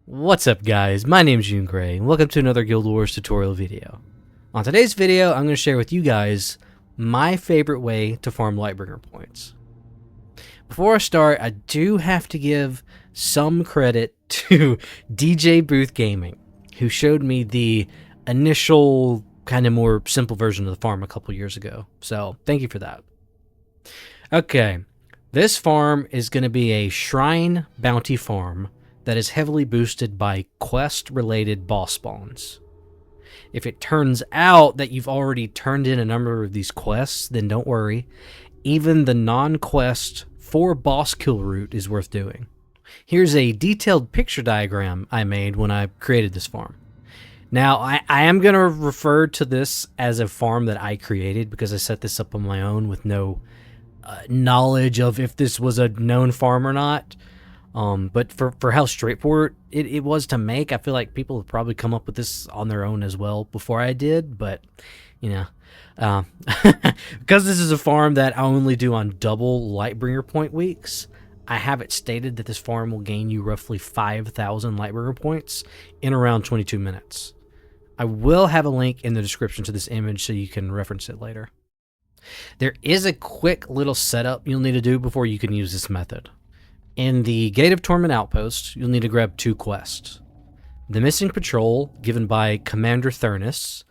What's up guys, my name's June Gray and welcome to another Guild Wars tutorial video. On today's video I'm going to share with you guys my favorite way to farm Lightbringer points. Before I start, I do have to give some credit to DJ Booth Gaming, who showed me the initial kind of more simple version of the farm a couple years ago, so thank you for that. Okay, this farm is going to be a shrine bounty farm that is heavily boosted by quest-related boss spawns. If it turns out that you've already turned in a number of these quests, then don't worry. Even the non-quest 4 boss kill route is worth doing. Here's a detailed picture diagram I made when I created this farm. Now, I am going to refer to this as a farm that I created because I set this up on my own with no knowledge of if this was a known farm or not. But for how straightforward it was to make, I feel like people have probably come up with this on their own as well before I did, but, you know, because this is a farm that I only do on double Lightbringer point weeks, I have it stated that this farm will gain you roughly 5,000 Lightbringer points in around 22 minutes. I will have a link in the description to this image so you can reference it later. There is a quick little setup you'll need to do before you can use this method. In the Gate of Torment outpost, you'll need to grab 2 quests. The Missing Patrol, given by Commander Thurnus,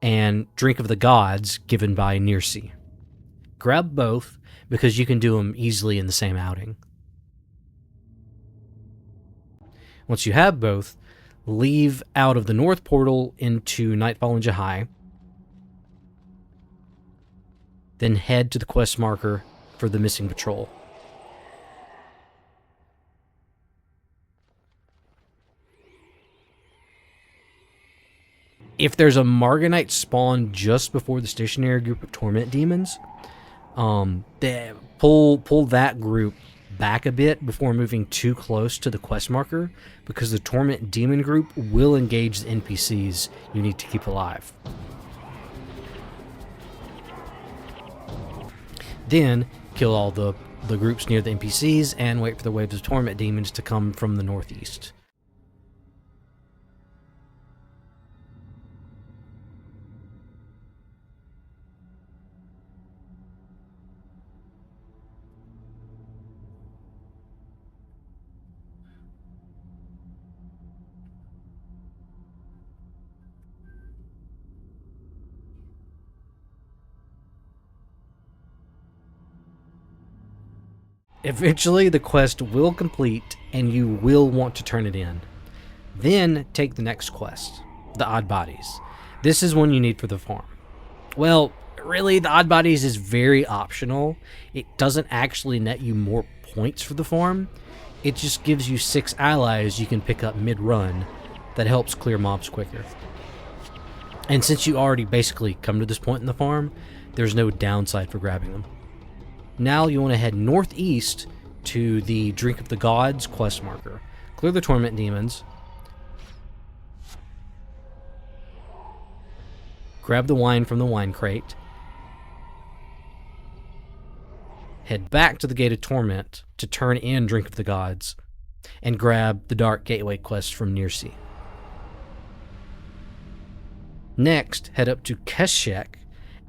and Drink of the Gods, given by Nearsea. Grab both, because you can do them easily in the same outing. Once you have both, leave out of the North Portal into Nightfall and Jahai, then head to the quest marker for the Missing Patrol. If there's a Marganite spawn just before the stationary group of Torment Demons, pull that group back a bit before moving too close to the quest marker, because the Torment Demon group will engage the NPCs you need to keep alive. Then kill all the groups near the NPCs and wait for the waves of Torment Demons to come from the northeast. Eventually, the quest will complete, and you will want to turn it in. Then, take the next quest, the Odd Bodies. This is one you need for the farm. Well, really, the Odd Bodies is very optional. It doesn't actually net you more points for the farm. It just gives you 6 allies you can pick up mid-run that helps clear mobs quicker. And since you already basically come to this point in the farm, there's no downside for grabbing them. Now you want to head northeast to the Drink of the Gods quest marker. Clear the Torment Demons. Grab the wine from the wine crate. Head back to the Gate of Torment to turn in Drink of the Gods. And grab the Dark Gateway quest from Nearsea. Next, head up to Keshek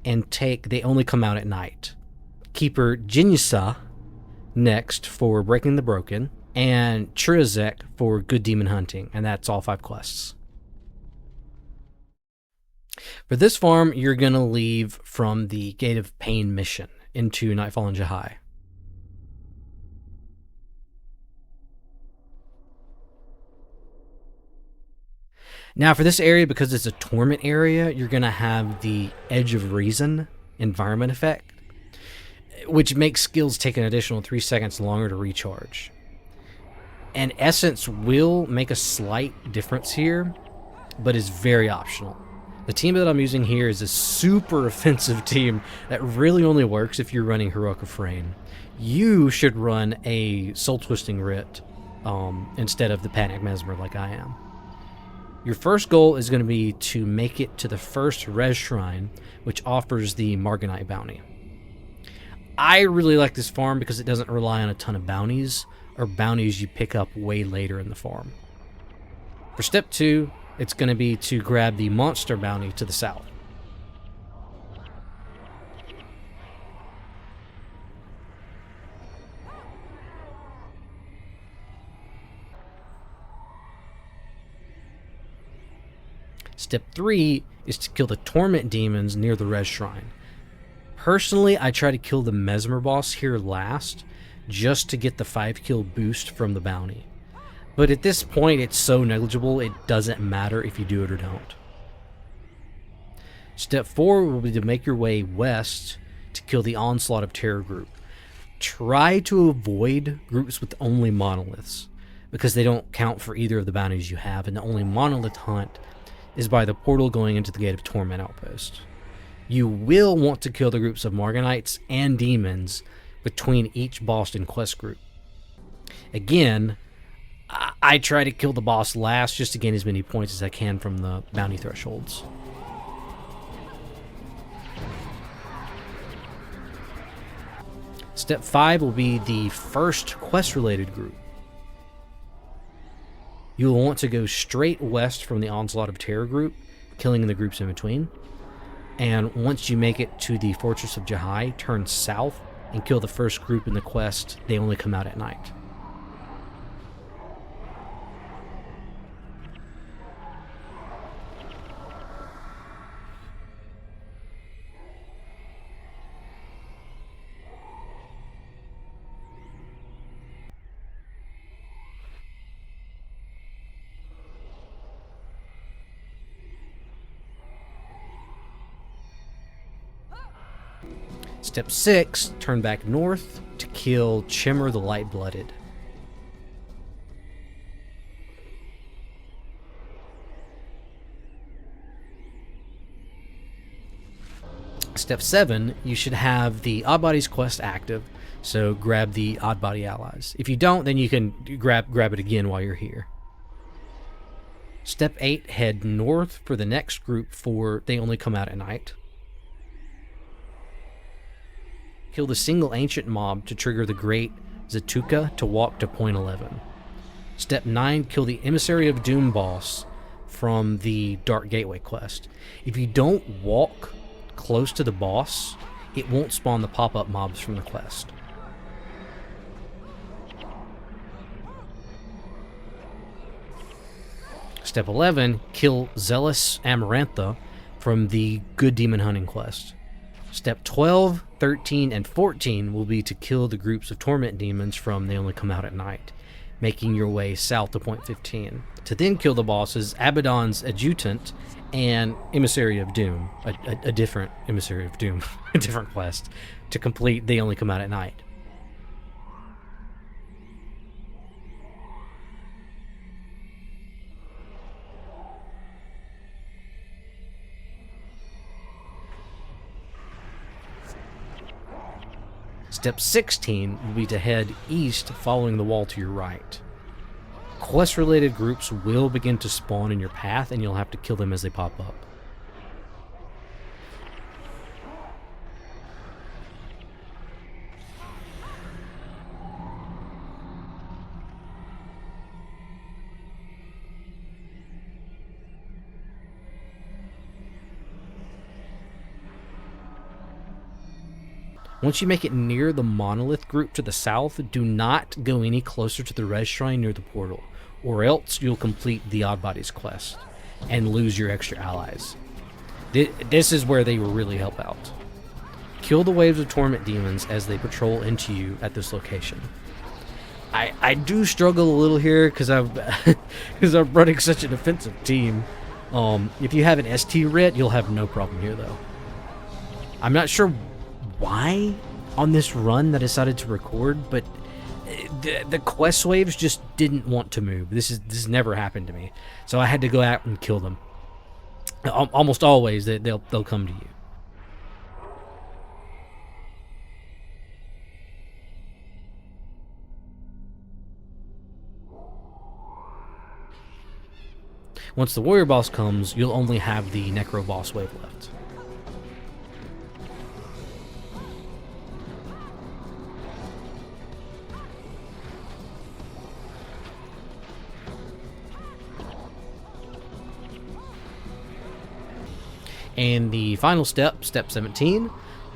and take They Only Come Out at Night. Keeper Jinyasa next for Breaking the Broken, and Chirizek for Good Demon Hunting, and that's all 5 quests. For this farm, you're going to leave from the Gate of Pain mission into Nightfall and Jahai. Now for this area, because it's a torment area, you're going to have the Edge of Reason environment effect, which makes skills take an additional 3 seconds longer to recharge. And Essence will make a slight difference here, but is very optional. The team that I'm using here is a super offensive team that really only works if you're running Heroic Refrain. You should run a Soul Twisting Writ instead of the Panic Mesmer like I am. Your first goal is going to be to make it to the first Res Shrine, which offers the Marganite bounty. I really like this farm because it doesn't rely on a ton of bounties. are bounties you pick up way later in the farm. For step 2, it's going to be to grab the monster bounty to the south. Step 3 is to kill the torment demons near the res shrine. Personally, I try to kill the Mesmer boss here last, just to get the 5 kill boost from the bounty. But at this point, it's so negligible, it doesn't matter if you do it or don't. Step 4 will be to make your way west to kill the Onslaught of Terror group. Try to avoid groups with only monoliths, because they don't count for either of the bounties you have, and the only monolith hunt is by the portal going into the Gate of Torment outpost. You will want to kill the groups of Morganites and demons between each boss and quest group. Again, I try to kill the boss last just to gain as many points as I can from the bounty thresholds. Step 5 will be the first quest-related group. You will want to go straight west from the Onslaught of Terror group, killing the groups in between. And once you make it to the Fortress of Jahai, turn south and kill the first group in the quest. They only come out at night. Step 6, turn back north to kill Chimmer the Light-Blooded. Step 7, you should have the Odd Bodies quest active, so grab the Odd Body allies. If you don't, then you can grab it again while you're here. Step 8, head north for the next group, for they only come out at night. Kill the single ancient mob to trigger the great Zatuka to walk to point 11. Step 9, kill the Emissary of Doom boss from the Dark Gateway quest. If you don't walk close to the boss, it won't spawn the pop-up mobs from the quest. Step 11, kill Zealous Amarantha from the Good Demon Hunting quest. Step 12, 13, and 14 will be to kill the groups of torment demons from They Only Come Out at Night, making your way south to point 15. To then kill the bosses Abaddon's Adjutant and Emissary of Doom, a different Emissary of Doom, a different quest, to complete They Only Come Out at Night. Step 16 will be to head east following the wall to your right. Quest-related groups will begin to spawn in your path, and you'll have to kill them as they pop up. Once you make it near the monolith group to the south, do not go any closer to the res shrine near the portal, or else you'll complete the Odd Bodies quest and lose your extra allies. This is where they will really help out. Kill the waves of torment demons as they patrol into you at this location. I do struggle a little here because I'm running such a defensive team. If you have an ST writ, you'll have no problem here though. I'm not sure why on this run that I decided to record, but the quest waves just didn't want to move. This never happened to me, so I had to go out and kill them. Almost always they'll come to you. Once the warrior boss comes, you'll only have the necro boss wave left. And the final step, step 17,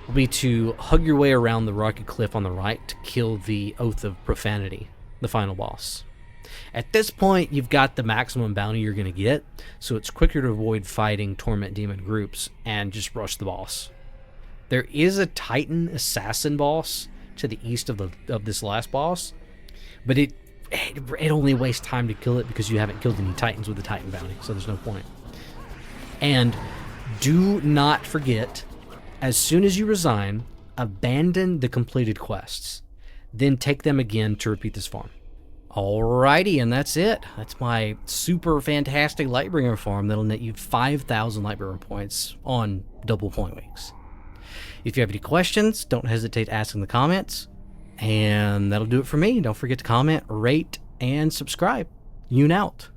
will be to hug your way around the rocky cliff on the right to kill the Oath of Profanity, the final boss. At this point, you've got the maximum bounty you're going to get, so it's quicker to avoid fighting Torment Demon groups and just rush the boss. There is a Titan Assassin boss to the east of this last boss, but it only wastes time to kill it because you haven't killed any Titans with the Titan bounty, so there's no point. And do not forget, as soon as you resign, abandon the completed quests. Then take them again to repeat this farm. Alrighty, and that's it. That's my super fantastic Lightbringer farm that'll net you 5,000 Lightbringer points on double point weeks. If you have any questions, don't hesitate to ask in the comments. And that'll do it for me. Don't forget to comment, rate, and subscribe. Yoon out.